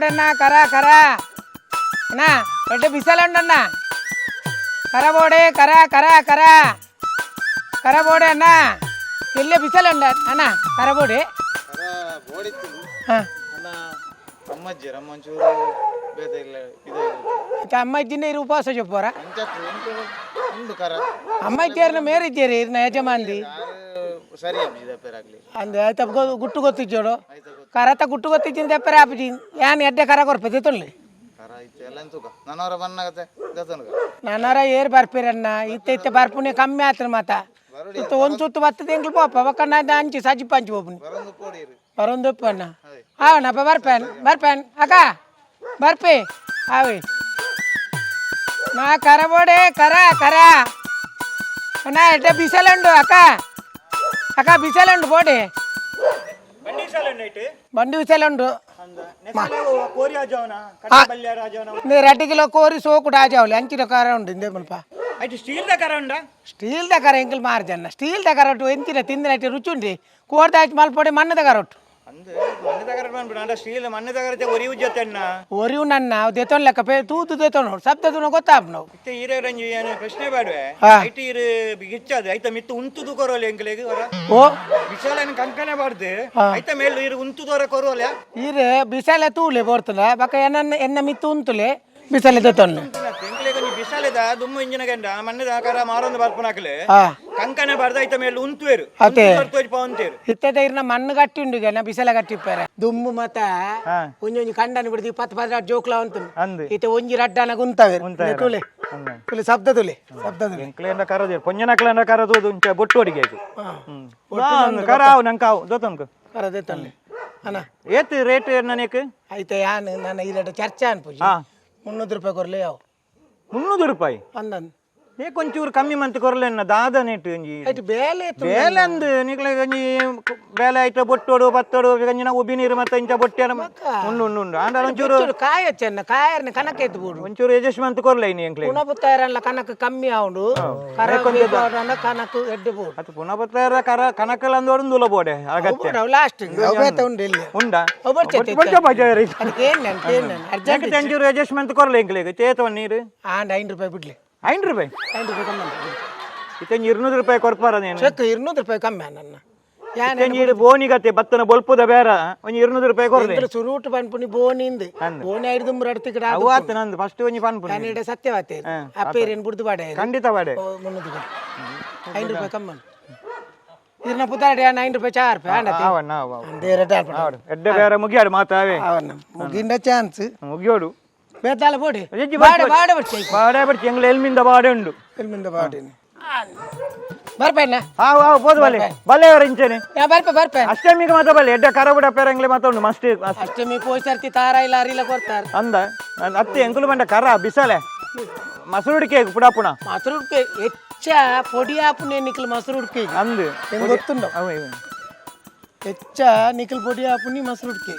ಬೋಡಣ್ಣ ಕರ ಕರ ಅಣ್ಣ ದೊಡ್ಡ ಬಿಸಲುಂಡಣ್ಣ ಕರ ಬೋಡೆ ಕರ ಕರ ಕರ ಕರ ಬೋಡೆ ಅಣ್ಣ ಇಲ್ಲೇ ಬಿಸಲುಂಡ ಅಣ್ಣ ಕರ ಬೋಡೆ అమ్మాయిని ఇరు ఉపవాసం చెప్పారా అమ్మాయి మేరిచ్చారు ఇరిన యజమాని అందు అయితే గుట్టు కొత్తిచ్చాడు కరత గుట్టు కొత్తిచ్చింది తెప్పరే ఆపి యాన్ ఎడ్డ కర కొరపతి తొలి ನನ್ನರ ಏರ್ ಬರ್ಪೀರಣ್ಣ ಇತ್ತ ಬರ್ಪುನೆ ಕಮ್ಮಿ ಆತ್ರ ಮಾತ ಇತ್ತ ಒಂದು ಸುತ್ತು ಬತ್ತದ ಎಂಗ್ಲು ಪೋಪ ಒಕ್ಕಣ್ಣ ಹಂಚಿ ಸಜ್ಜಿ ಪಂಚಿ ಹೋಗ್ನಿ ಬರೋಂದಪ್ಪ ಅಣ್ಣ ಅವನಪ್ಪ ಬರ್ಪೇನ್ ಅಕ್ಕ ಬರ್ಪಿ ಅವಿ ನಾ ಕರ ಬೋಡೆ ಕರ ಕರ ಅಣ್ಣ ಎಡ್ಡ ಬಿಸಲುಂಡು ಅಕ್ಕ ಬಿಸಲುಂಡು ಬೋಡೆ బండి విసలుండు 2 కిలో కోరి సోకు రాజావులు అంచిన కర ఉండు ఇందేమనపా అయితే స్టీల్ దగ్గర ఉందా స్టీల్ దగ్గర ఎంకలు మారజన్న స్టీల్ దగ్గర ఎంతిన తిందినట్టు రుచి ఉండి కోడి దాచి మళ్ళీ మಣ್ಣు దగ్గర ఒట్టు ಒರಿವುನನ್ನ ದೇತೋನ್ ಲೆಕ್ಕ ಪೇ ತೂತು ದೇತೋನು ಸಪ್ತದುನ ಗೊತ್ತಾಪ್ನವು ಇತ್ತೆ ಈರೆ ರಂಜಿ ಏನು ಪ್ರಶ್ನೆ ಬಾಡ್ವೆ ಐಟಿ ಇರು ಬಿಗಿಚ್ಚದು ಐತ ಮಿತ್ತು ಉಂತುದು ಕೊರೋಲೆ ಎಂಕಲೆಗೆ ಹೊರ ಓ ಬಿಸಾಲನ ಕಂಕನೆ ಬಾಡ್ದೆ ಐತ ಮೇಲು ಇರು ಉಂತುದೋರ ಕೊರೋಲೆ ಇರು ಬಿಸಾಲೆ ತೂಲೆ ಬೋರ್ತನ ಬಕ ಎನ್ನ ಮಿತ್ತು ಉಂತುಲೆ ಬಿಸಾಲೆ ದೇತೋನು ಎಂಕಲೆಗೆ ನೀ ಬಿಸಾಲೆದ ದುಮ್ಮು ಇಂಜಿನ ಗಂಡ ಮಣ್ಣದ ಕರ ಮಾರೊಂದು ಬರ್ಪನಾಕಲೆ ಕಂಕನೆ ಬಾಡ್ದ ಐತ ಮೇಲು ಉಂತುವೇರು ಅತೆ ಪವಂತೇರು ಇತ್ತದ ಇರ್ನ ಮಣ್ಣು ಗಟ್ಟಿ ಉಂಡು ಗನ ಬಿಸಾಲೆ ಗಟ್ಟಿಪ್ಪಾರೆ ದುಮ್ಮು ಮತ ಒಂಜಿ ಕಂಡನ ಬಿಡ್ದು 10 ಜೋಕ್ಲ ಅಂತು ಇತ್ತೆ ಒಂಜಿ ರಡ್ಡನ ಗುಂತವೆ ತುಲೆ ತುಲೆ ಶಬ್ದ ತುಲೆ ಎಂಕಲೆಂದ ಕರದೆ ಪೊಂಜನಕಲೆಂದ ಕರದು ಉಂಚ ಬೊಟ್ಟು ಹೊಡಿಗೆ ಕರ ಅವು ನಂಕಾವು ದೋತಂಕ ಕರ ದೇತೋನು ಅಣ್ಣ ಏತ್ ರೇಟ್ ನನಗೆ ಐತೆ ಯಾನ್ ನನ್ನ ಇರಟ ಚರ್ಚೆ ಅನ್ಪುಜಿ 300 ರೂಪಾಯಿ ಕೊರ್ಲೆ ಯಾವ 300 ರೂಪಾಯಿ ಅಂದನ್ ಏ ಕೊಂಚೂರು ಕಮ್ಮಿ ಮಂತ್ ಕೊರ್ಲೆನ್ನ ದಾದ ನೆಟ್ ಒಂಜಿ ಐತೆ ಬೇಲೆ ಬೇಲೆ ಅಂದ್ ನಿಕ್ಲೆ ಒಂಜಿ ಬೇಲೆ ಐತ ಬೊಟ್ಟೋಡು ಬತ್ತೋಡು ಗಂಜಿನ ಉಬಿ ನೀರು ಮತ್ತೆ ಇಂಚ ಬೊಟ್ಟೆನ ಉಂಡು ಆಂಡ ಒಂಚೂರು ಕಾಯ ಚೆನ್ನ ಕಾಯರ್ನ ಕನಕ ಎತ್ತು ಬಿಡು ಒಂಚೂರು ಅಡ್ಜಸ್ಟ್ಮೆಂಟ್ ಕೊರ್ಲೆ ಇನಿ ಎಂಕ್ಲೆ ಪುನಪುತ್ತಾಯರಲ್ಲ ಕನಕ ಕಮ್ಮಿ ಆವುಂಡು ಕರ ಕನಕ ಎಡ್ಡೆ ಬೋಡು ಅದು ಪುನಪುತ್ತಾಯರ ಕರ ಕನಕಲ ಅಂದೋಡು ದುಲ ಬೋಡೆ ಅಗತ್ಯ ಲಾಸ್ಟ್ ಅವಬೇತ ಉಂಡು ಇಲ್ಲಿ ಉಂಡಾ ಒಬರ್ಚೆ ಬೊಟ್ಟೆ ಬಜಾರಿ ಅದಕ್ಕೆ ಏನ್ ಅರ್ಜೆಂಟ್ ಒಂಚೂರು ಅಡ್ಜಸ್ಟ್ಮೆಂಟ್ ಕೊರ್ಲೆ ಎಂಕ್ಲೆಗೆ ಚೇತವ ನೀರು ಆಂಡ 5 ರೂಪಾಯಿ ಬಿಡ್ಲಿ 5 ರೂಪಾಯಿ 5 ರೂಪಾಯಿ ಕಮ್ಮಿ ಇತ್ತ 200 ರೂಪಾಯಿ ಕೊರ್ಪಾರ ನೀನು ಚೆಕ್ 200 ರೂಪಾಯಿ ಕಮ್ಮಿ ನನ್ನ ನೀರು ಬೋನಿಗತ್ತೆ ಬತ್ತನ ಬೊಲ್ಪುದ ಬೇರ ಒಂಜಿ 200 ರೂಪಾಯಿ ಕೊರ್ಲೆ ಸುರೂಟ್ ಪನ್ಪುನಿ ಬೋನಿಂದ ಬೋನಿ ಐದು ಮುರಡ್ ತಿಕಡ ಅವತ್ತು ನಂದು ಫಸ್ಟ್ ಒಂಜಿ ಪನ್ಪುನಿ ನಾನಿಡೆ ಸತ್ಯವಾತೆ ಅಪ್ಪೇರೇನ್ ಬುಡ್ದು ಬಾಡೆ ಖಂಡಿತ ಬಾಡೆ 300 5 ರೂಪಾಯಿ ಕಮ್ಮಿ ಇರ್ನ ಪುತಾಡೆ 9 ರೂಪಾಯಿ 4 ರೂಪಾಯಿ ಆಂಡತೆ ಅವನ್ನ ಅಂದೇ ರೇಟ್ ಆಡ್ಪ ಎಡ್ಡೆ ಬೇರೆ ಮುಗಿಯಾಡು ಮಾತಾವೆ ಅವನ್ನ ಮುಗಿಂದ ಚಾನ್ಸ್ ಮುಗಿಯೋಡು ಬೇತಾಲ ಬೋಡಿ ಬಾಡೆ ಬರ್ತಿ ಎಂಗ್ಲ ಎಲ್ಮಿಂದ ಬಾಡೆ ಉಂಡು ಎಲ್ಮಿಂದ ಬಾಡಿನಿ ಬರ್ಪೇನ ಹೋದ್ ಬಲೆ ಬಲ್ಲೆಯವರ ಇಂಚೆನೆ ಬರ್ಪೆ ಅಷ್ಟಮಿಗೆ ಮಾತ್ರ ಬಲ್ಲೆ ಎಡ್ಡೆ ಕರಗುಡ ಪೇರಂಗ್ಲೆ ಮಾತ್ರ ಉಂಡು ಮಸ್ತ್ ಅಷ್ಟಮಿ ಪೋಯ್ ಸರ್ತಿ ತಾರ ಇಲ್ಲ ಅರಿಲ ಕೊಡ್ತಾರ ಅಂದ ಅತ್ತೆ ಎಂಕುಲು ಬಂಡ ಕರ ಬಿಸಲೆ ಮಸರುಡಿಕೆ ಪುಡಾಪುಣ ಮಸರುಡಿಕೆ ಹೆಚ್ಚ ಪೊಡಿ ಆಪುನೆ ನಿಖಲ್ ಮಸರುಡಿಕೆ ಅಂದು ಗೊತ್ತುಂಡ ಹೆಚ್ಚ ನಿಖಲ್ ಪೊಡಿ ಆಪುನಿ ಮಸರುಡಿಕೆ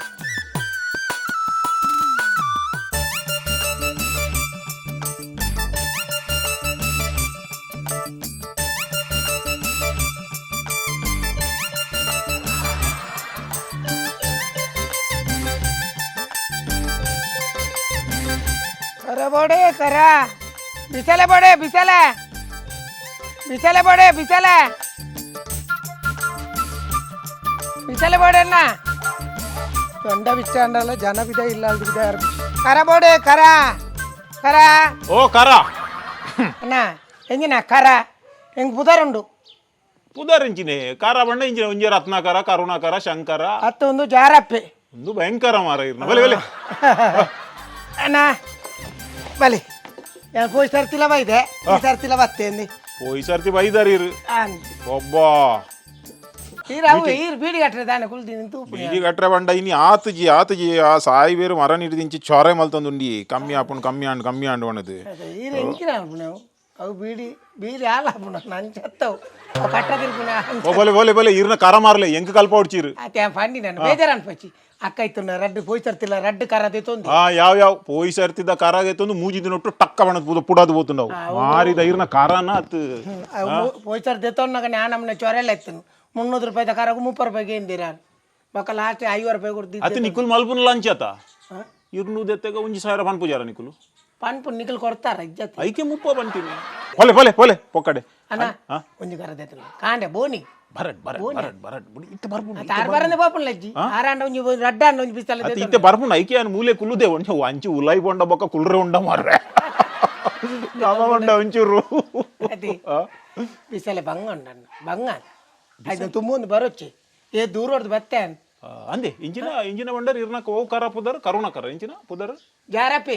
ಬೋಡೆ ಕರ ಬಿಸಲೆ ಬೋಡೆ ಬಿಸಲೆ ಬೋಡೆ ಬಿಸಲೆ ಬೋಡೆನ್ನ ದೊಂಡ ಬಿಚ್ಚ ಅಂಡಲ್ಲ ಜನ ಬಿದ ಇಲ್ಲ ಅಲ್ದು ಬಿದ ಯಾರು ಕರ ಬೋಡೆ ಕರ ಓ ಕರ ಅಣ್ಣ ಎಂಜಿನ ಕರ ಹೆಂಗ್ ಬುದರುಂಡು ಪುದರಿಂಚಿನೆ ಕಾರ ಬಂಡ ಇಂಚಿನ ಒಂಜಿ ರತ್ನಾಕರ ಕರುಣಾಕರ ಶಂಕರ ಅತ್ತ ಒಂದು ಜಾರಪ್ಪೆ ಒಂದು ಭಯಂಕರ ಮಾರ ಇರ್ನ ಬಲೆ ಅಣ್ಣ ಬಲಿ ನಾನು ಪೋಯ್ ಸರ್ತಿಲ ಬೈದೆ ಈ ಸರ್ತಿಲ ಬತ್ತೇಂದಿ ಪೋಯ್ ಸರ್ತಿ ಬೈದಾರಿ ಒಬ್ಬ ಬೀಡಿ ಕಟ್ರೆ ತಾನೆ ಕುಲ್ದಿನಿ ಬೀಡಿ ಕಟ್ರೆ ಬಂಡ ಇನಿ ಆತಜಿ ಆ ಸಾಯಿ ಬೇರು ಮರ ನಿಡಿದಿಂಚಿ ಚೊರೆ ಮಲ್ತೊಂದುಂಡಿ ಕಮ್ಮಿ ಆಂಡು ಬಣ್ಣದು ಈರು ಎಂಕಿನ ನಾವು ಅವು ಬೀಡಿ ಹಾಲು ಹಾಪುಣ ನಾನು ಚತ್ತವು ಅವು ಕಟ್ಟ ತಿರ್ಪುಣ ಬೋಲೆ ಇರ್ನ ಕರ ಮಾರ್ಲೆ ಎಂಕ ಕಲ್ಪ ಹೊಡ್ಚಿರು ಅತ್ತೆ ಪಂಡಿ ನಾನು ಬೇಜಾರು ಅನ್ಪಚ್ಚಿ ಅಕ್ಕ ಇತ್ತು ರಡ್ಡು ಪೋಯ್ ಸರ್ತಿಲ್ಲ ರಡ್ಡು ಕರ ದೇತೊಂದು ಯಾವ ಪೋಯ್ ಸರ್ತಿದ ಕರ ದೇತೊಂದು ಮೂಜಿದಿನೊಟ್ಟು ಟಕ್ಕ ಬಣ್ಣದ ಪುಡದು ಬೋತುಂಡವು ಮಾರಿದ ಇರ್ನ ಕರನ ಅತ್ ಪೋಯ್ ಸರ್ ದೇತೊನ್ನಾಗ ನಾ ನಮ್ಮನೆ ಚೊರೆಲ್ಲ ಎತ್ತನು 300 ರೂಪಾಯಿ ಕರಗು 30 ರೂಪಾಯಿಗೆ ಎಂದಿರ ಬಕ್ಕ ಲಾಸ್ಟ್ 50 ರೂಪಾಯಿ ಕೊಡ್ತಿದ್ದೆ ಅತ ನಿಕುಲ್ ಮಲ್ಪುನ ಲಂಚ್ ಆತ ಇರ್ನು ದೆತ್ತಾಗ 1000 ಪನ್ಪು ಜಾರ ನಿಕುಲು ಪನ್ಪು ನಿಕಲ್ ಕೊಡ್ತಾರ ಇಜ್ಜತ್ ಐಕೆ ಮುಪ್ಪ ಬಂತೀನಿ ಪೊಲೆ ಪೊಲೆ ಪೊಲೆ ಪೊಕ್ಕಡೆ ಅಣ್ಣ ಒಂಜಿ ಕರ ದೆತ್ತಲ್ಲ ಕಾಂಡೆ ಬೋನಿ ಬರಡ್ ಬರಡ್ ಬರಡ್ ಬರಡ್ ಬುಡಿ ಇತ್ತೆ ಬರ್ಪುಂಡು ತಾರ್ ಬರಂದೆ ಪಾಪನ್ ಲಜ್ಜಿ ಆರಾಂಡ ಒಂಜಿ ರಡ್ಡ ಅಂಡ ಒಂಜಿ ಬಿಸ್ತಲ ಅತಿ ಇತ್ತೆ ಬರ್ಪುಂಡು ಐಕೆ ಅನ್ ಮೂಲೆ ಕುಲ್ಲುದೆ ಒಂಚ ವಂಚಿ ಉಲೈ ಬೊಂಡ ಬೊಕ್ಕ ಕುಲ್ರೆ ಉಂಡ ಮಾರ್ರೆ ನಾಮ ಉಂಡ ಒಂಚೂರು ಅದಿ ಬಿಸ್ತಲೆ ಬಂಗ ಉಂಡಣ್ಣ ಬಂಗ ಅದು ತುಂಬೊಂದು ಬರೊಚ್ಚಿ ಏ ದೂರ ಹೊರದು ಬತ್ತೆ ಅಂದೆ ಇಂಜಿನ ಬಂಡರ್ ಇರ್ನಕ ಓ ಕರ ಪುದರ್ ಕರುಣಕರ ಇಂಜಿನ ಪುದರ್ ಜಾರಪಿ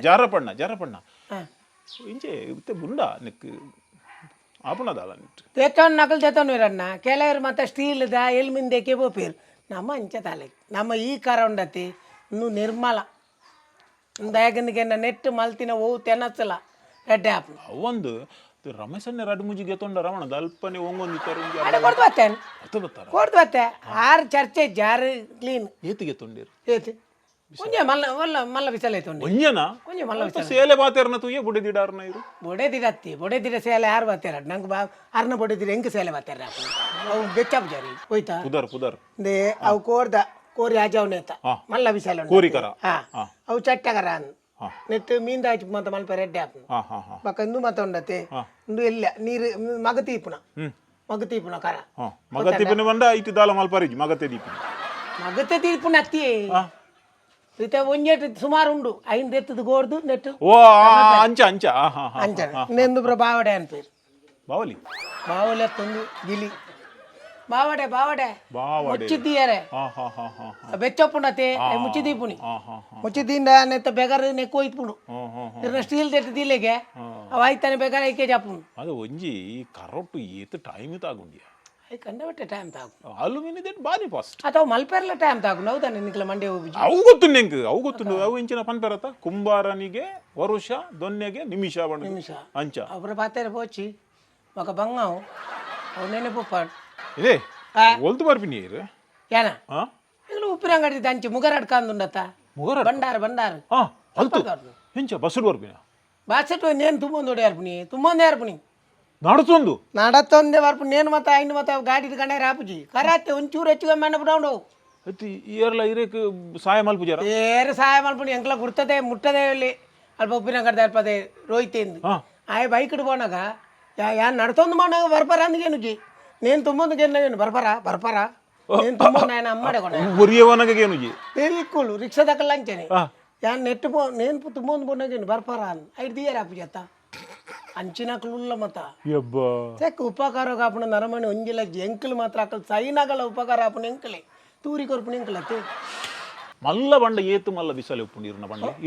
ಜಾರಪಣ್ಣ ಇಂಚೆ ಇತ್ತೆ ಬುಂಡ ನಿಕ್ ಆಪುಣದಾಲ ತೆತ್ತೊಂದು ನಕಲ್ ತೆತ್ತೊಂದು ಇರಣ್ಣ ಕೆಲವರು ಮತ್ತೆ ಸ್ಟೀಲ್ ದ ಎಲ್ಮಿಂದಕ್ಕೆ ಬೋಪೇರು ನಮ್ಮ ಅಂಚೆ ತಾಲೆ ನಮ್ಮ ಈ ಕಾರ ಉಂಡತಿ ಇನ್ನು ನಿರ್ಮಲ ದಯಗನಿಗೆ ನೆಟ್ ಮಲ್ತಿನ ಓ ತೆನಸಲ ರೆಡ್ಡೆ ಆಪು ಒಂದು ರಮೇಶನ್ನೇ ರಡ್ ಮುಜಿ ಗೆತ್ತೊಂಡ ರಮಣ ದಲ್ಪನೆ ಒಂಗೊಂದಿತ್ತಾರೆ ಕೊಡ್ದು ಬತ್ತೇನು ಕೊಡ್ದು ಬತ್ತೆ ಆರು ಚರ್ಚೆ ಜಾರು ಕ್ಲೀನ್ ಏತು ಗೆತ್ತೊಂಡಿರು ಏತಿ ಒಂಜೆ ಮಲ್ಲ ಬಿಸಲ ಐತೊಂಡು ಒಂಜನ ಒಂಜೆ ಮಲ್ಲ ಬಿಸಲ ಸೇಲೆ ಬಾತೇರ್ನ ತೂಯೆ ಬುಡೆದಿಡಾರ್ನ ಇರು ಬೊಡೆದಿರ ಸೇಲೆ ಯಾರು ಬರ್ತಾರ ನಂಗೆ ಅರ್ನ ಬೊಡೆದಿರ ಹೆಂಗೆ ಸೇಲೆ ಬರ್ತಾರ ಅವು ಬೆಚ್ಚ ಜಾರಿ ಹೋಯ್ತಾ ಪುದರ್ ದೇ ಅವು ಕೋರಿ ಆಜಾವ್ನೇತ ಮಲ್ಲ ಬಿಸಲ ಕೋರಿಕರ ಅವು ಚಟ್ಟಗರ ನೆಟ್ ಮೀನ್ ದಾಚಿ ಮತ್ತ ಮಲ್ಪ ರೆಡ್ಡೆ ಆಪುನ ಬಕ್ಕ ಇಂದು ಮತ್ತ ಉಂಡತೆ ಇಂದು ಎಲ್ಲ ನೀರು ಮಗತೀಪುನ ಕರ ಮಗತೀಪುನ ಬಂಡ ಐತಿ ದಾಲ ಮಲ್ಪರಿಜಿ ಮಗತೆ ತೀರ್ಪುನ ಅತ್ತಿ ಇತ ಒಂಜೆಟ್ ಸುಮಾರು ಉಂಡು ಐನ್ ದೆತ್ತದು ಗೋರ್ದು ನೆಟ್ ಓ ಅಂಚ ನೆಂದು ಬಾವಡೆ ಅನ್ಪೇರು ಬಾವಲಿ ಅತ್ತೊಂದು ಗಿಲಿ ಬಾವಡೆ ಮುಚ್ಚಿದ್ದೀಯರೆ ಬೆಚ್ಚಪ್ಪುಂಡತೆ ಮುಚ್ಚಿದೀಪುನಿ ಮುಚ್ಚಿದಿಂದ ನೆತ್ತ ಬೆಗರ್ ನೆಕ್ಕು ಹೋಯ್ತುಪುಂಡು ಇರ್ನ ಸ್ಟೀಲ್ ದೆಟ್ಟು ದಿಲೆಗೆ ಅವ ಆಯ್ತಾನೆ ಬೆಗರ್ ಐಕೆ ಜಾಪುಂಡು ಅದು ಒಂಜಿ ಕರೊಟ್ಟು ಏತು ಟೈಮ್ ತಾಗುಂಡಿಯ ಐ ಕಂಡಬಟ್ಟೆ ಟೈಮ್ ತಾಗು ಅಲ್ಯೂಮಿನಿ ದೆಟ್ ಬಾರಿ ಫಾಸ್ಟ್ ಅಥವಾ ಮಲ್ಪೆರ್ಲ ಟೈಮ್ ತಾಗು ಹೌದಾನೆ ನಿಕ್ಲ ಮಂಡೆ ಹೋಗಿ ಅವು ಗೊತ್ತು ಅವು ಇಂಚಿನ ಪನ್ಪೆರತ್ತ ಕುಂಬಾರನಿಗೆ ವರುಷ ದೊನ್ನೆಗೆ ನಿಮಿಷ ಅಂಚ ಅವ್ರ ಪಾತೆರೆ ಪೋಚಿ ಮಗ ಬಂಗಾವು ಅವು ನೆನಪು ಪಾಡ್ ಇದೇ ಒಲ್ತು ಬರ್ಪಿನಿ ಇರು ಏನ ಈಗಲೂ ಉಪ್ಪಿನ ಅಂಗಡಿ ದಂಚಿ ಮುಗರ ಅಡ್ಕಂದುಂಡತ್ತ ಬಂಡಾರ ಹೆಂಚ ಬಸ್ಸುಡು ಬರ್ಪಿನ ಬಾಸೆಟ್ ನೇನು ತುಂಬೊಂದು ತುಂಬೊಂದೇ ಅರ್ಪುನಿ ನಡತೊಂದು ಬರ್ಪುನಿ ನೇನು ಮತ್ತೆ ಐನು ಮತ್ತೆ ಗಾಡಿ ಕಣೆ ರಾಪುಜಿ ಕರಾತೆ ಒಂಚೂರು ಹೆಚ್ಚಿಗೆ ಮಣ್ಣ ಬಿಡೋಂಡು ಏರ್ಲ ಇರಕ್ಕೆ ಸಹಾಯ ಮಲ್ಪುಜಾರ ಏರು ಸಹಾಯ ಮಲ್ಪುನಿ ಎಂಕ್ಲ ಗುರ್ತದೆ ಮುಟ್ಟದೆ ಇಲ್ಲಿ ಅಲ್ಪ ಉಪ್ಪಿನ ಅಂಗಡಿ ಅಲ್ಪದೆ ರೋಯ್ತೆಂದು ಆಯ್ ಬೈಕ್ ಇಡ್ಬೋನಾಗ ಯಾನ್ ನಡ್ತೊಂದು ಮಾಡೋಣ ಬರ್ಬಾರ ಅಂದ್ಗೇನುಜಿ నేను తుమ్మొందుకేను బర్పరా నేను తుమ్మొందు ఆయన అమ్మాడే బిల్కుల్ రిక్షా దగ్గర లంచని నెట్ నేను తుమ్మొందు పొన్నగేను బర్పరా అని ఐదు తీయరా అప్పు చేత ಅಂಚಿನ ಕ್ಲುಲ್ಲ ಮತ ತೆಕ್ ಉಪಕಾರ ಕಾಪುನ ನರಮಣಿ ಒಂಜಿಲ ಎಂಕಲ್ ಮಾತ್ರ ಅಕಲ್ ಸೈನಗಳ ಉಪಕಾರ ಆಪುನ ಎಂಕಲೆ ತೂರಿ ಕೊರ್ಪುನ ಎಂಕಲತ್ತೆ ಮಲ್ಲ ಬಂಡ ಏತು ಮಲ್ಲ ಬಿಸಲೆ ಉಪ್ಪುಂಡು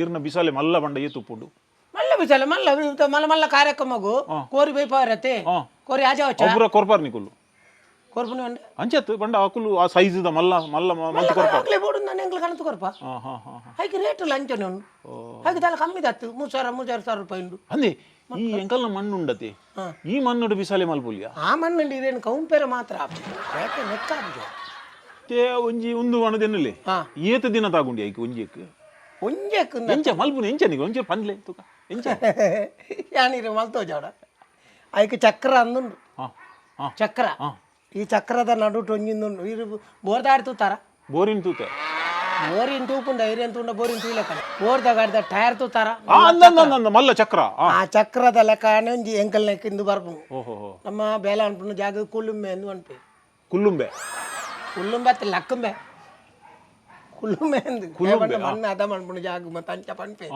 ಇರ್ನ ಬಿಸಲೆ ಮಲ್ಲ ಬಂಡ ಏತು ಉಪ್ಪುಂಡು ಮಲ್ಲ ಬಿಸಲೆ ಮಲ್ಲ ಕಾರ್ಯಕ್ರಮಗು ಕೋರಿ ಬೈಪಾರತೆ ಕೋರಿ ಆಜಾವಚ್ಚ ಒಬ್ರ ಕೊರ್ಪಾರ್ ನಿಕುಲು ಕೊರ್ಪುನಿ ಬಂಡ ಅಂಚತ್ ಬಂಡ ಅಕುಲು ಆ ಸೈಜ್ ದ ಮಲ್ಲ ಮಂತ್ ಕೊರ್ಪಾರ್ ಅಕ್ಲೆ ಬೋಡು ನಾನು ಎಂಕಲ್ ಕಣತು ಕೊರ್ಪ ಹೈಗೆ ರೇಟ್ ಲಂಚನೆ ಉಂಡು ಹಾಗೆ ದಾಲ ಕಮ್ಮಿ ದತ್ತು 3000 ರೂಪಾಯಿ ಉಂಡು ಅಂದೆ ಈ ಎಂಕಲ್ನ ಮಣ್ಣು ಉಂಡತೆ ಈ ಮಣ್ಣು ಬಿಸಲೆ ಮಲ್ಪುಲಿಯಾ ಆ ಮಣ್ಣು ಇರೇನು ಕೌಂಪೆರ ಮಾತ್ರ ಯಾಕೆ ನೆಕ್ಕಾಬುಜ ತೇ ಒಂಜಿ ಒಂದು ವಣದೆನ್ನಲೆ ಏತ ದಿನ ತಾಗುಂಡಿ ಐಕೆ ಒಂಜೆಕ್ ಎಂಚ ಮಲ್ಪುನಿ ಎಂಚನಿಗೆ ಒಂಚೆ ಪನ್ಲೆ ತುಕ ಎಂಚ ಯಾನಿರೆ ಮಲ್ತೋ ಜಾಡ ಐಕೆ ಚಕ್ರ ಅಂದುಂಡು ಚಕ್ರ ಈ ಚಕ್ರದ ನಡುಟು ಒಂಜಿಂದುಂಡು ಇರು ಬೋರ್ದಾಡಿ ತೂತಾರ ಬೋರಿನ್ ತೂತೆ ಬೋರಿನ್ ತೂಪುಂಡ ಐರೇನ್ ತೂಂಡ ಬೋರಿನ್ ತೂಲೆಕ್ಕ ಬೋರ್ದ ಗಾಡಿದ ಟೈರ್ ತೂತಾರ ಮಲ್ಲ ಚಕ್ರ ಆ ಚಕ್ರದ ಲೆಕ್ಕನೆ ಒಂಜಿ ಎಂಕಲ್ ಲೆಕ್ಕ ಇಂದು ಬರ್ಪುಂಡು ನಮ್ಮ ಬೇಲ ಅನ್ಪುಂಡು ಜಾಗ ಕುಲ್ಲುಂಬೆ ಎಂದು ಅನ್ಪೆ ಕುಲ್ಲುಂಬೆ ಅತ್ತ ಲಕ್ಕಂಬೆ ಕುಲ್ಲುಂಬೆ ಎಂದು ಮಣ್ಣು ಅದ ಮಣ್ಪುಂಡು ಜಾಗ ಮತ್ತೆ ಅಂಚ ಪನ್ಪೆ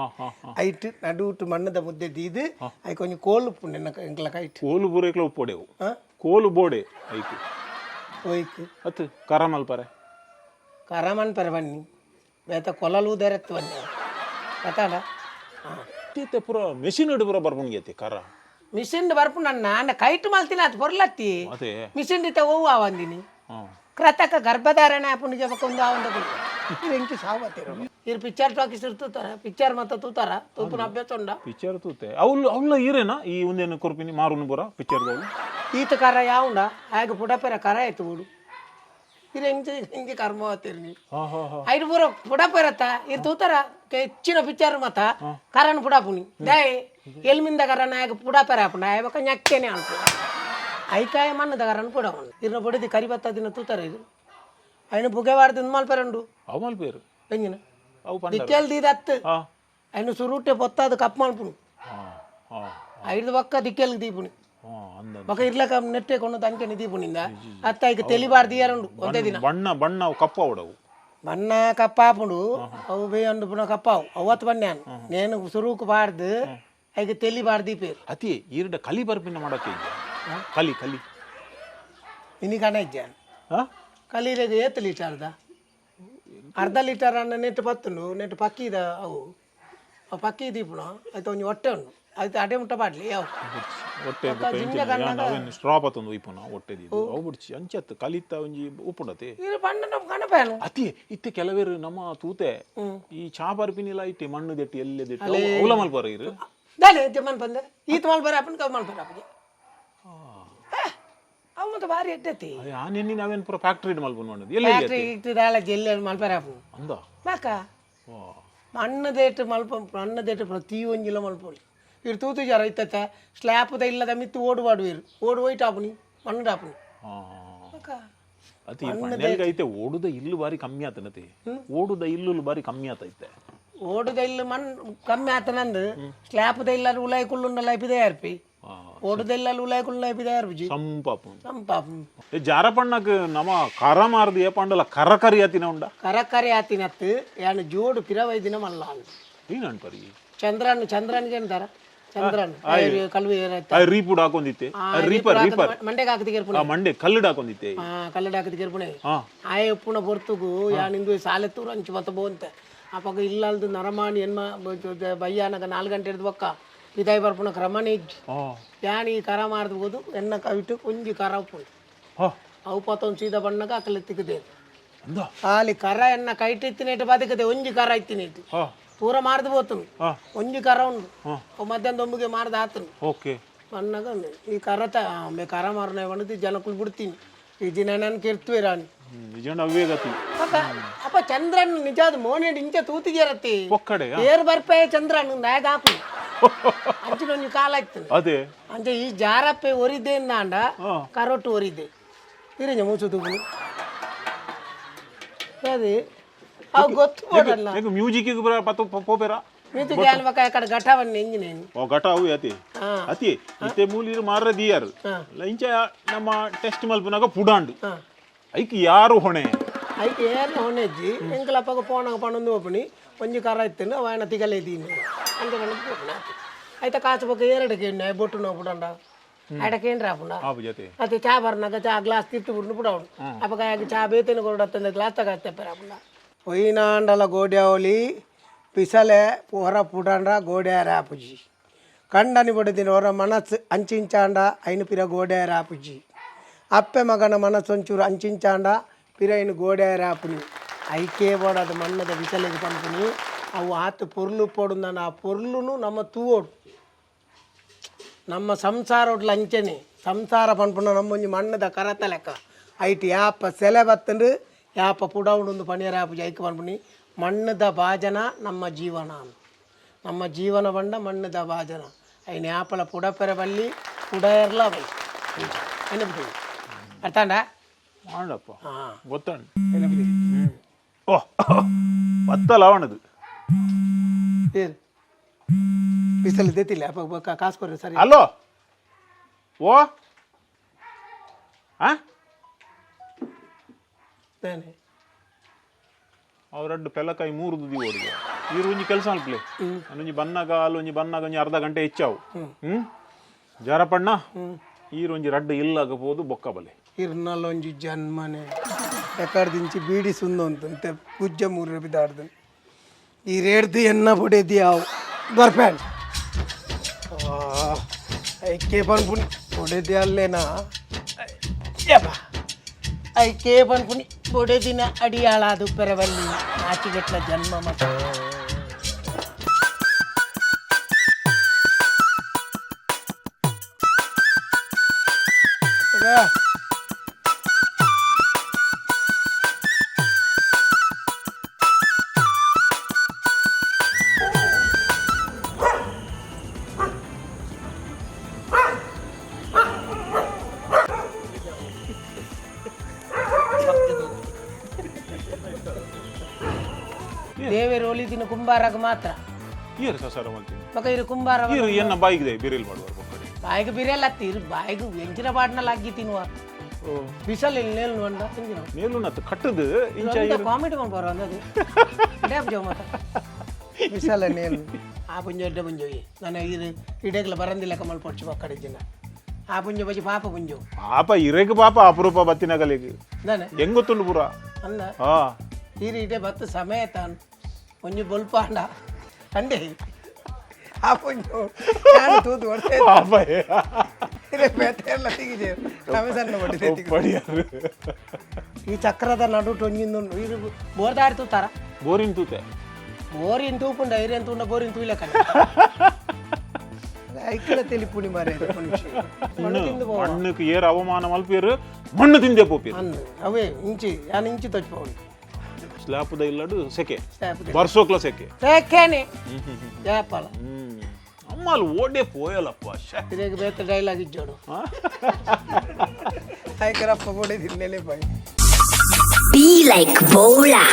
ಐಟ್ ನಡುಟು ಮಣ್ಣದ ಮುದ್ದೆ ದೀದು ಐ ಕೊಂಚ ಕೋಲು ಪುಂಡು ಎಂಕಲ ಕೈಟ್ ಕೋಲು ಬೂರೆಕ್ಲ ಉಪ್ಪೊಡೆವು ಕೋಲು ಬೋಡೆ ಐಕು ಒಯ್ಕು ಅತ್ತು ಕರಮಲ್ಪರೆ ಕರಮನ್ಪರೆ ಬನ್ನಿ ಬೇತ ಕೊಲಲು ಉದರತ್ತು ಬನ್ನಿ ಕತಾಡ ತೀತೆ ಪುರ ಮೆಷಿನ್ ಹಿಡು ಪುರ ಬರ್ಪುಣ್ಗೈತಿ ಕರ ಮಿಷಿನ್ ಬರ್ಪುಂಡು ನಾನು ಕೈಟ್ ಮಲ್ತೀನಿ ಅದು ಬರ್ಲತ್ತಿ ಮಿಷಿನ್ ಇತ್ತ ಹೋವು ಆವಂದಿನಿ ಕೃತಕ ಗರ್ಭಧಾರಣೆ ಆಪುಂಡು ಜಪಕ್ಕೊಂದು ಆವಂದ ಎಂಟು ಸಾವತ್ತಿರೋ ಇರು ಪಿಕ್ಚರ್ ಟಾಕೀಸ್ ಇರ್ತೂತಾರ ಪಿಕ್ಚರ್ ಮತ್ತೆ ತೂತಾರ ತೂಪುನ ಅಭ್ಯಾಸ ಉಂಡ ಪಿಕ್ಚರ್ ತೂತೆ ಅವ್ಲ ಈರೇನಾ ಈ ಒಂದೇನು ಕೊರ್ಪಿನಿ ಮಾರುನು ಬರ ಪಿಕ್ಚರ್ ಈತ ಕರ ಯಾವುಂಡ ಹಾಗೆ ಪುಡಪೆರ ಕರ ಆಯ್ತು ಬಿಡು ಇದು ಹೆಂಗೆ ಕರ್ಮ ಹೋಗ್ತೀರಿ ನೀವು ಐದು ಪೂರ ಪುಡಪೆರತ್ತ ಇದು ತೂತಾರ ಹೆಚ್ಚಿನ ಪಿಕ್ಚರ್ ಮತ್ತ ಕರನ್ ಪುಡಪುನಿ ದೇ ಎಲ್ಮಿಂದ ಕರನ ಹಾಗೆ ಪುಡಪೆರ ಆಪುಂಡ ಆಯ್ಬೇಕ ñakkene ಅನ್ಪು ಐಕಾಯ ಮಣ್ಣದ ಕರನ್ ಪುಡಪುಂಡು ಇರ್ನ ಪುಡಿದಿ ಕರಿಬತ್ತ ದಿನ ತೂತಾರ ಇದು ఆయన బుగేవాడు దిన్మాల పేరండు అవమాల పేరు ఎంగిన ಅವು ಪಂಡ ದಿಕ್ಕೆಲ್ ದೀದತ್ತು ಹಾ ಅಯ್ನು ಸುರುಟೆ ಪೊತ್ತಾದ ಕಪ್ ಮಾಡ್ಪುನು ಹಾ ಹಾ ಐದು ಪಕ್ಕ ದಿಕ್ಕೆಲ್ ದೀಪುನಿ ಹಾ ಅಂದ ಬಕ ಇರ್ಲಕ ನೆಟ್ಟೆ ಕೊಂಡು ತಂಕೆ ದೀಪುನಿಂದ ಅತ್ತ ಈಗ ತೆಲಿಬಾರ್ದು ಯಾರುಂಡು ಒಂದೇ ದಿನ ಬಣ್ಣ ಬಣ್ಣ ಅವು ಕಪ್ಪ ಅವಡವು ಬಣ್ಣ ಕಪ್ಪಾಪುಂಡು ಅವು ಬೇಯೊಂದು ಪುನಃ ಕಪ್ಪಾವು ಅವತ್ತು ಬನ್ಯಾನು ನೇನು ಸುರುಕು ಬಾರ್ದು ಈಗ ತೆಲಿಬಾರ್ದು ದೀಪೇರು ಅತಿ ಈರ್ಡ ಕಲಿ ಬರ್ಪಿನ ಮಾಡಕ್ಕೆ ಇದ್ದ ಕಲಿ ಕಲಿ ಇನಿ ಕಣ ಇಜ್ಜಾನು ಹಾ ಕಲೀರಿಗೆ ಏತು ಲೀಟರ್ದ ಅರ್ಧ ಲೀಟರ್ ಅನ್ನ ನೆಟ್ಟು ಪತ್ತುಂಡು ನೆಟ್ಟು ಪಕ್ಕಿದ ಅವು ಅವು ಪಕ್ಕಿ ದೀಪುಣ ಆಯ್ತು ಒಂಜಿ ಹೊಟ್ಟೆ ಉಂಡು ಆಯ್ತು ಅಡೆ ಮುಟ್ಟ ಪಾಡ್ಲಿ ಯಾವ ಹೊಟ್ಟೆ ಅವೇನು ಸ್ಟ್ರಾ ಪತ್ತೊಂದು ಉಯ್ಪುನ ಹೊಟ್ಟೆದಿದ್ದು ಅವು ಬಿಡ್ಸಿ ಅಂಚತ್ತು ಕಲಿತ ಒಂಜಿ ಉಪ್ಪುಡತೆ ಇದು ಪಂಡ ನಮ್ಮ ಕಣಪೇನು ಅತಿ ಇತ್ತೆ ಕೆಲವೇರು ನಮ್ಮ ತೂತೆ ಈ ಚಾ ಬರ್ಪಿನಿಲ್ಲ ಇಟ್ಟೆ ಮಣ್ಣು ದೆಟ್ಟಿ ಎಲ್ಲೇ ದೆಟ್ಟಿ ಅವಲ ಮಲ್ಪರ ಇರು ದಾಲೆ ಜಮ್ಮನ್ ಬಂದೆ ಈತ ಮಲ್ಪರ ಅಪ್ಪನ ಕವ್ ಮಲ್ಪರ ಅಪ್ಪಗೆ ಅವು ಮತ್ತೆ ಭಾರಿ ಎಟ್ಟೈತಿ ಆ ನಿನ್ನೆ ನಾವೇನು ಪೂರ ಫ್ಯಾಕ್ಟ್ರಿ ಮಲ್ಪನ್ ಮಾಡೋದು ಎಲ್ಲ ಫ್ಯಾಕ್ಟ್ರಿ ಇಟ್ಟಿದಾಳ ಜಲ್ಲಿ ಮಲ್ಪರ ಅಪ್ಪು ಅಂದ ಬಾಕ ಮಣ್ಣದೇಟು ಪ್ರತಿ ಒಂಜಿಲ್ಲ ಮಲ್ಪೊಳಿ ಇರು ತೂತು ಜರ ಇತ್ತ ಸ್ಲ್ಯಾಪ್ದ ಇಲ್ಲದ ಮಿತ್ತು ಓಡುವಾಡುವಿರು ಓಡು ಹೋಯ್ತು ಆಪುನಿ ಮಣ್ಣು ಆಪುನಿ ಅತಿ ಮನೆಗೆ ಐತೆ ಓಡುದ ಇಲ್ಲು ಬಾರಿ ಕಮ್ಮಿ ಆತನತಿ ಓಡುದ ಇಲ್ಲು ಬಾರಿ ಕಮ್ಮಿ ಆತೈತೆ ಓಡುದ ಇಲ್ಲ ಮಣ್ಣು ಕಮ್ಮಿ ಆತನಂದು ಸ್ಲ್ಯಾಪ್ದ ಇಲ್ಲರು ಉಲಾಯಿ ಕುಳ್ಳುಂಡ ಲೈಪಿದೆ ಯಾರ್ಪಿ ಓಡುದ ಇಲ್ಲ ಉಲಾಯಿ ಕುಳ್ಳು ಲೈಪಿದೆ ಯಾರ್ಪಿ ಸಂಪಾಪು ಸಂಪಾಪು ಜಾರಪಣ್ಣಕ್ ನಮ ಕರ ಮಾರ್ದು ಏ ಪಂಡಲ ಕರ ಕರಿ ಆತಿನ ಉಂಡ ಕರಕರಿ ಆತಿನತ್ತು ಯಾನು ಜೋಡು ಪಿರವೈ ದಿನ ಮಲ್ಲ ಏನ್ ಅನ್ಪರಿ ಚಂದ್ರನ್ಗೆ ಅಂತಾರ ಚಂದ್ರನ್ ಕಲ್ವಿ ರೀಪುಡ್ ಹಾಕೊಂಡಿತ್ತೆ ರೀಪರ್ ರೀಪರ್ ಮಂಡೆಗೆ ಹಾಕದಿಗೆ ಮಂಡೆ ಕಲ್ಲುಡ್ ಹಾಕೊಂಡಿತ್ತೆ ಕಲ್ಲಡ ಹಾಕದಿಗೆ ಪುಣೆ ಆಯ ಉಪ್ಪುಣ ಬೊರ್ತುಗು ಯಾನಿಂದು ಸಾಲೆತ್ತೂರು ಅಂಚು ಮತ್ತ ಬೋಂತೆ ಅಪ್ಪಗ ಇಲ್ಲಲ್ದು ನರಮಾಣಿ ಎನ್ಮ ಬಯ್ಯಾನಗ 4 ಗಂಟೆ ಹಿಡಿದು ಬೊಕ್ಕ ಇದಾಯಿ ಬರ್ಪುಣ ಕ್ರಮಣೆ ಇಜ್ಜಿ ಯಾನ್ ಈ ಕರ ಮಾರ್ದು ಹೋದು ಎನ್ನ ಕವಿಟ್ಟು ಒಂಜಿ ಕರ ಉಪ್ಪು ಅವು ಪತ್ತೊಂದು ಸೀದಾ ಬಣ್ಣಗ ಅಕ್ಕಲೆ ತಿಕ್ಕದೆ ಖಾಲಿ ಕರ ಎನ್ನ ಕೈಟಿತ್ತಿನೇಟು ಬದುಕದೆ ಒಂಜಿ ಕರ ಇತ್ತಿನೇಟು ಪೂರ ಮಾರ್ದು ಹೋತನು ಒಂಜಿ ಕರ ಉಂಡು ಅವು ಮಧ್ಯಾಹ್ನ ದೊಂಬಿಗೆ ಮಾರ್ದು ಆತನು ಬಣ್ಣಗ ಈ ಕರ ಮಾರನೆ ಬಣ್ಣದು ಜನಕ್ಕಳು ಬಿಡ್ತೀನಿ ಈ ದಿನ ನನ್ ಕೆರ್ತುವೆ ರಾಣಿ ಅಪ್ಪ ಚಂದ್ರನ್ ನಿಜಾದ ಮೋನೇಡಿ ಇಂಚ ತೂತಿಗೆರತ್ತಿ ಏರ್ ಬರ್ಪೆ ಚಂದ್ರನ್ ನಾಯಗ ಹಾಕು ಅಂಚಿನ ಒಂಜಿ ಕಾಲ ಆಯ್ತು ಅದೇ ಅಂಚೆ ಈ ಜಾರಪ್ಪೆ ಒರಿದೆ ಅಂದ ಕರೋಟು ಒರಿದೆ ಇರಂಜ ಮೂಸು ತೂಗುನು ಅದೇ ಅವು ಗೊತ್ತು ಕೊಡಲ್ಲ ಮ್ಯೂಜಿಕ್ ಪೋಪೆರಾ ಮಿತು ಗ್ಯಾನ್ ಬಕ ಯಾಕಡೆ ಘಟವನ್ನ ಎಂಜಿನೇನು ಘಟವು ಅತಿ ಅತಿ ಇತ್ತೆ ಮೂಲಿರು ಮಾರ್ರ ದಿಯಾರು ಇಂಚ ನಮ್ಮ ಟೆಸ್ಟ್ ಮಲ್ಪನಾಗ ಪುಡಾಂಡು ಐಕ್ ಯಾರು ಹೊಣೆ ಐಕ್ ಯಾರು ಹೊಣೆಜ್ಜಿ ಎಂಕಲಪ್ಪಗ ಪೋಣಗ ಪಣೊಂದು ಓಪಣಿ ಒಂಜಿ ಕರ ಇತ್ತೇನು ಅವಾಯನ ತಿಗಲೆ ದೀನಿ ಅಂತ ಬಂದು ಆಯ್ತಾ ಕಾಸು ಬಕ್ಕ ಎರಡಕ್ಕೆ ಬೊಟ್ಟು ನೋ ಪುಡಂಡ ಅಡಕೇನ್ರ ಪುಂಡ ಅತ್ತೆ ಚಾ ಬರ್ನಾಗ ಚಾ ಗ್ಲಾಸ್ ತಿಟ್ಟು ಬಿಟ್ಟು ಪುಡವಳು ಅಪ್ಪಗ ಚಾ ಬೇತೇನು ಕೊಡತ್ತಂದ ಗ್ಲಾಸ್ ತಗತ್ತಪ್ಪರ ಪುಂಡ ಒಯ್ನಾಂಡಲ ಗೋಡ್ಯಾವಲಿ ಪಿಸಲೆ ಹೊರ ಪುಡಂಡ್ರ ಗೋಡ್ಯಾರ ಆಪುಜಿ ಕಂಡನಿ ಬಡದಿನ ಹೊರ ಮನಸ್ಸು ಅಂಚಿಂಚಾಂಡ ಐನು ಪಿರ ಗೋಡ್ಯಾರ ಆಪುಜಿ ಅಪ್ಪೆ ಮಗನ ಮನಸ್ಸು ಒಂಚೂರು ಅಂಚಿಂಚಾಂಡ ಪಿರ ಐನು ಗೋಡ್ಯಾರ ಆಪುನಿ ಐಕೆ ಬೋಡದು ಮಣ್ಣದ ಬಿಸಲಿಗೆ ಪಂಪುನಿ ಅವು ಆತು ಪೊರ್ಲು ಪೋಡುಂದಾನ ಆ ಪೊರ್ಲುನು ನಮ್ಮ ತೂವೋಡು ನಮ್ಮ ಸಂಸಾರ ಒಟ್ಲ ಅಂಚನೆ ಸಂಸಾರ ಪಂಪುನ ನಮ್ಮೊಂಜಿ ಮಣ್ಣದ ಕರತ ಲೆಕ್ಕ ಐಟಿ ಯಾಪ ಸೆಲೆ ಬತ್ತಂಡು ಯಾಪ ಪುಡವುಂಡು ಪಣಿಯರ ಆಪುಜಿ ಐಕೆ ಪಂಪುನಿ ಮಣ್ಣದ ಭಾಜನ ನಮ್ಮ ಜೀವನ ನಮ್ಮ ಜೀವನ ಬಂಡ ಮಣ್ಣದ ಭಾಜನ ಐನ ಯಾಪಲ ಪುಡಪೆರ ಬಲ್ಲಿ ಪುಡಯರ್ಲ ಬೈ ನೆನಪು ಅರ್ಥಾಂಡ ಮಾಡಪ್ಪ ಗೊತ್ತಾಂಡು ಓ ಬತ್ತಲ ಅವನದು ಏನು ಬಿಸಲು ತೆತ್ತಿಲ್ಲ ಅಪ್ಪ ಕಾಸು ಕೊಡ್ರಿ ಸರಿ ಹಲೋ ಓ ಅವರಡ್ಡು ಪೆಲಕಾಯಿ 3 ದುದಿ ಓಡಿಗೆ ಇರು ಒಂಜಿ ಕೆಲಸ ಅಲ್ಪ್ಲೆ ಒಂಜಿ ಬನ್ನಾಗ ಒಂಜಿ ಅರ್ಧ ಗಂಟೆ ಹೆಚ್ಚಾವು ಜಾರಪಣ್ಣ ಈರೊಂಜಿ ರಡ್ಡು ಇಲ್ಲಾಗಬಹುದು ಬೊಕ್ಕ ಬಲೆ ಇರ್ನಲ್ಲೊಂಜಿ ಜನ್ಮನೆ ಎಕಡ್ದಿಂಚಿ ಬೀಡಿ ಸುಂದಂತೆ ಗುಜ್ಜ 3 ರೂಪಾಯಿ ದಾಡ್ದು ಈ ರೇಡ್ದು ಎನ್ನ ಪೊಡೆದಿ ಅವು ಬರ್ಪ್ಯಾನ್ ಐಕೆ ಪನ್ಪುನಿ ಪೊಡೆದಿ ಅಲ್ಲೇನಾ ಐಕೆ ಪನ್ಪುನಿ ಪೊಡೆದಿನ ಅಡಿಯಾಳಾದು ಪೆರವಲ್ಲಿ ಆಚಿಗೆಟ್ಲ ಜನ್ಮ ಮತ್ತು ದೇವೇರು ಒಲಿ ಕುಂಬಾರಾಗ ಮಾತ್ರ ಏರು ಸಸಾರ ಮಾಡ್ತೀನಿ ಮಗ ಇರು ಕುಂಬಾರ ಇರು ಎನ್ನ ಬಾಯಿಗೆ ಬಿರಿಲ್ ಮಾಡುವ ಕಡೆ ಬಾಯಿಗೆ ಬಿರಿಯಲ್ಲ ಇರು ಬಾಯಿಗೆ ಎಂಚಿನ ಬಾಟ್ನಲ್ಲಿ ಅಗ್ಗಿ ತಿನ್ನುವ ಬಿಸಲ್ ಇಲ್ಲಿ ನೇಲು ನೋಡ ತಿಂದಿನ ನೇಲು ನತ್ತು ಕಟ್ಟದು ಇಂಚ ಕಾಮಿಡಿ ಮಾಡ್ಬಾರ ಅಂದದು ಜೋ ಮಾತ ಬಿಸಲ ನೇಲು ಆ ಪುಂಜ ಎಡ್ಡ ಪುಂಜೋಯಿ ನಾನು ಇದು ಇಡೇಗ್ಲ ಬರಂದಿಲ್ಲ ಕಮಲ್ ಪೊಡ್ಚು ಕಡೆ ದಿನ ಆ ಪುಂಜ ಬಜಿ ಪಾಪ ಪುಂಜು ಪಾಪ ಇರೇಗ ಪಾಪ ಅಪರೂಪ ಬತ್ತಿನ ಕಲೆಗೆ ನಾನು ಹೆಂಗ್ ಗೊತ್ತುಂಡು ಪೂರ ಅಂದ ಹಾ ಈರಿ ಇಡೆ ಬತ್ತು ಸಮಯ ತಾನು ಒಂಜು ಬೊಲ್ಪ ಅಂಡ ಅಂಡೆ ಆ ಪುಂಜು ನಾನು ತೂತು ಹೊಡ್ತೇ ಪಾಪ ಬೇತೆ ಎಲ್ಲ ತೆಗಿದೆ ನಮಗೆ ಸಣ್ಣ ಪಡಿಯಾರು ಈ ಚಕ್ರದ ನಡು ಟೊಂಜಿಂದು ಇದು ಬೋರ್ದಾಡಿ ತೂತಾರ ಬೋರಿನ್ ತೂತೆ ಬೋರಿನ್ ತೂಪುಂಡ ಐರೇನ್ ತೂಂಡ ಬೋರಿನ್ ತೂಯ್ಲಕ್ಕ ಐಕಲ ತೆಲಿ ಪುಡಿ ಮಾರೇ ಮಣ್ಣಕ್ಕೆ ಏರ್ ಅವಮಾನ ಮಲ್ಪಿಯರು ಮಣ್ಣು ತಿಂದೆ ಪೋಪಿಯರು ಅಂದು ಅವೇ ಇಂಚಿ ನಾನು ಇಂಚಿ ತೊಚ್ಚಿಪೋಣಿ ಸ್ಲಾಪದ ಇಲ್ಲಡು ಸೆಕೆ ಬರ್ಸೋಕ್ಲ ಸೆಕೆ ಸೇಕೇನೆ ಜಾಪಲ ಅಮ್ಮಲ್ಲಿ ಓಡೇ ಪೋಯಲ್ಲಪ್ಪ ಇದಾಗ ಬೇತ ಡೈಲಾಗ್ ಇಜ್ಜೋಡು ಆಯ್ಕರಪ್ಪ ಬೋಡಿ ತಿನ್ನೇನೆ ಬಾಯ್ Be like Bolar.